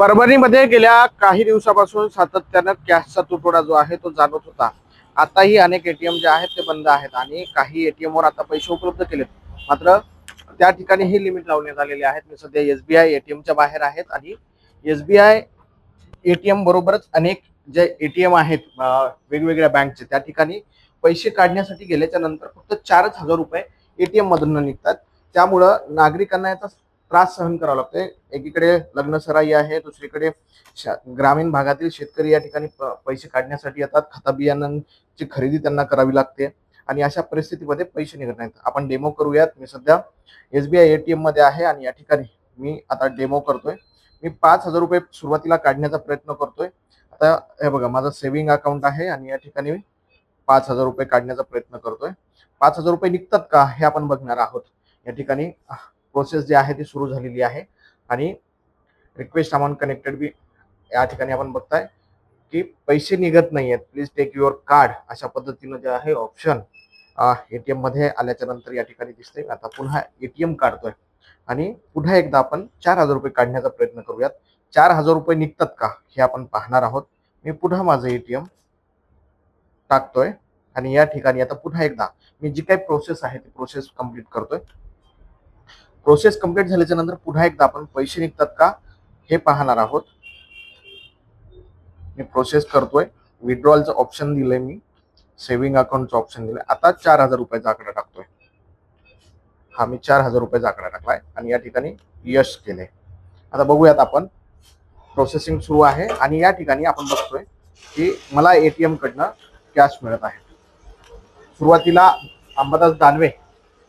परभणीमध्ये गेल्या काही दिवसापासून सातत्यानं कॅशचा तुटवडा जो आहे तो जाणवत होता। आताही अनेक एटीएम जे आहेत ते बंद आहेत आणि काही एटीएम वर आता पैसे उपलब्ध केलेत, मात्र त्या ठिकाणी ही लिमिट लावण्यात आलेली आहेत। मी सध्या एसबीआय एटीएमच्या बाहेर आहेत आणि एसबीआय एटीएम बरोबरच अनेक जे एटीएम आहेत वेगवेगळ्या बँकचे, त्या ठिकाणी पैसे काढण्यासाठी गेल्याच्या नंतर फक्त 4,000 रुपये एटीएम मधून निघतात। त्यामुळं नागरिकांना याचा त्रास सहन करावा लागतोय। एकीकडे लग्न सराई आहे, दुसरीकडे ग्रामीण भागातील शेतकरी या ठिकाणी पैसे काढण्यासाठी येतात। खता बियाणांची खरेदी त्यांना करावी लागते आणि अशा परिस्थितीमध्ये पैसे निघत नाहीत। आपण डेमो करूयात। मी सध्या एसबीआय एटीएम मध्ये आहे आणि या ठिकाणी मी आता डेमो करतोय। मी 5,000 रुपये सुरुवातीला काढण्याचा प्रयत्न करतोय। आता हे बघा, माझं सेव्हिंग अकाउंट आहे आणि या ठिकाणी 5,000 रुपये काढण्याचा प्रयत्न करतोय। 5,000 रुपये निघतात का हे आपण बघणार आहोत। या ठिकाणी प्रोसेस जी आहे ती सुरू झालेली आहे आणि रिक्वेस्ट अमाउंट कनेक्टेड बी या ठिकाणी आपण बघताय की पैसे निघत नाहीयेत, प्लीज टेक युअर कार्ड अशा पद्धतीनं जे आहे ऑप्शन एटीएम मध्ये आल्याच्या नंतर या ठिकाणी दिसते। आता पुन्हा एटीएम काढतोय आणि पुन्हा एकदा आपण 4,000 रुपये काढण्याचा प्रयत्न करूयात। 4,000 रुपये निघतात का हे आपण पाहणार आहोत। मी पुन्हा माझं एटीएम टाकतोय आणि या ठिकाणी आता पुन्हा एकदा मी जी काही प्रोसेस आहे ती प्रोसेस कंप्लीट करतोय। प्रोसेस कंप्लीट झाल्याच्या नंतर पुन्हा एकदा आपण पैसे निघतात का हे पाहणार आहोत। मी प्रोसेस करतोय, विड्रॉलचं ऑप्शन दिलंय, मी सेव्हिंग अकाउंटचं ऑप्शन दिलंय। आता 4,000 रुपयाचा आकडा टाकतोय। हा, मी 4,000 रुपयाचा आकडा टाकलाय आणि या ठिकाणी यश केले। आता बघूयात आपण, प्रोसेसिंग सुरू आहे आणि या ठिकाणी आपण बघतोय की मला एटीएम कडनं कॅश मिळत आहे। सुरुवातीला अंबादास दानवे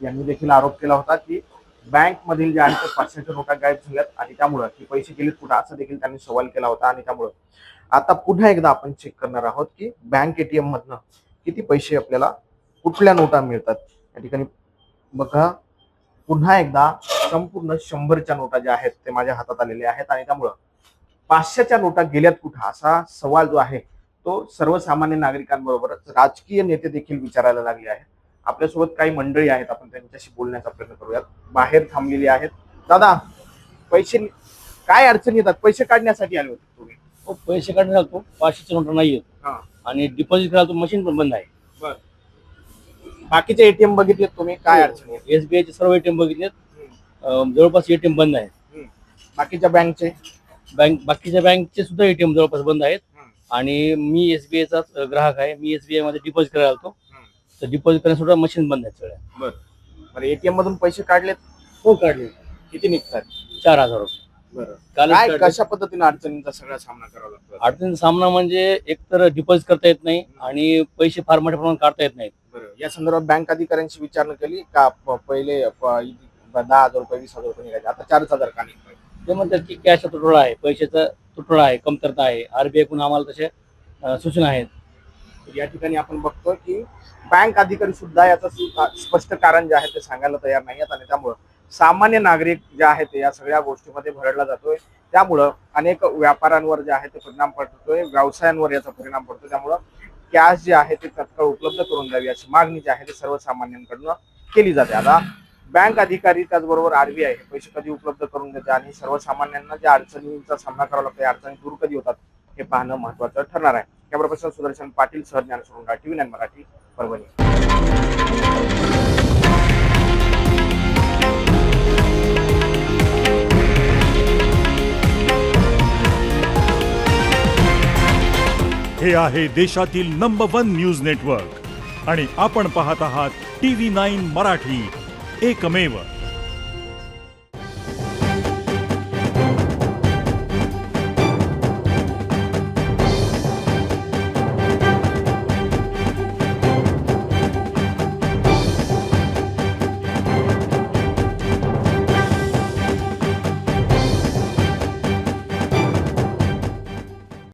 यांनी देखील आरोप केला होता की बँक मधील जे आहे ते 500च्या नोटा गायब झाल्यात आणि त्यामुळे की पैसे गेलेत कुठं, असं देखील त्यांनी सवाल केला होता। आणि त्यामुळे आता पुन्हा एकदा आपण चेक करणार आहोत की बँक एटीएम मधनं किती पैसे आपल्याला कुठल्या नोटा मिळतात। या ठिकाणी बघा, पुन्हा एकदा संपूर्ण 100च्या नोटा ज्या आहेत ते माझ्या हातात आलेल्या आहेत आणि त्यामुळं 500च्या नोटा गेल्यात कुठं असा सवाल जो आहे तो सर्वसामान्य नागरिकांबरोबरच राजकीय नेते देखील विचारायला लागले आहेत। आपल्यासोबत काही मंडळी आहेत, आपण त्यांच्याशी बोलण्याचा प्रयत्न करूयात। बाहेर थांबलेली आहेत। दादा, पैसे काय अडचणी येतात? पैसे काढण्यासाठी आले होते तुम्ही? हो, पैसे काढण्याला लागतो, 500च्या नोटा नाही आहेत आणि डिपॉझिट करायला तो मशीन पण बंद आहे। बर, बाकीचे एटीएम बघितलेत तुम्ही? काय अडचणी आहेत? एसबीआयचे सर्व एटीएम बघितलेत, जवळपास एटीएम बंद आहेत। बाकीच्या बँकचे? बाकीच्या बँकचे सुद्धा एटीएम जवळपास बंद आहेत आणि मी एसबीआयचा ग्राहक आहे। मी एसबीआय मध्ये डिपॉझिट करायला लागतो, तर डिपॉझिट करण्यास सुद्धा मशीन बंद आहेत सगळ्या। बरं, एटीएम मधून पैसे काढलेत? हो, काढले। किती निघतात? 4,000 रुपये। काय कशा पद्धतीने अडचणींचा सगळा सामना करावा लागतो? अडचणीचा सामना म्हणजे एकतर डिपॉझिट करता येत नाही आणि पैसे फार मोठ्या प्रमाणात काढता येत नाहीत। बरं, या संदर्भात बँक अधिकाऱ्यांशी विचारणा केली का? पहिले 10,000 रुपये 20,000 रुपये निघायचे, आता 4,000 का निघतोय? ते म्हणतात की कॅशचा तुटवडा आहे, पैशाचा तुटवडा आहे, कमतरता आहे। आरबीआय कडून आम्हाला तसे सूचना आहेत। या ठिकाणी आपण बघतो की बँक अधिकारी सुद्धा याचं स्पष्ट कारण जे आहे ते सांगायला तयार नाही आहेत आणि त्यामुळं सामान्य नागरिक जे आहे ते या सगळ्या गोष्टीमध्ये भरडला जातोय। त्यामुळं अनेक व्यापाऱ्यांवर जे आहे ते परिणाम पडतोय, व्यवसायांवर याचा परिणाम पडतो। त्यामुळं कॅश जे आहे ते तत्काळ उपलब्ध करून द्यावी अशी मागणी जी आहे ते सर्वसामान्यांकडून केली जाते। आता बँक अधिकारी त्याचबरोबर आरबीआय हे पैसे कधी उपलब्ध करून देते आणि सर्वसामान्यांना ज्या अडचणींचा सामना करावा लागतो, या अडचणी दूर कधी होतात हे पाहणं महत्त्वाचं ठरणार आहे। कॅमेरा पर्सन सुदर्शन पाटील सह ज्ञानसुरुंगा, TV9 मराठी, परभणी। हे आहे देशातील नंबर 1 न्यूज नेटवर्क आणि आपण पाहत आहात TV9 मराठी, एकमेव।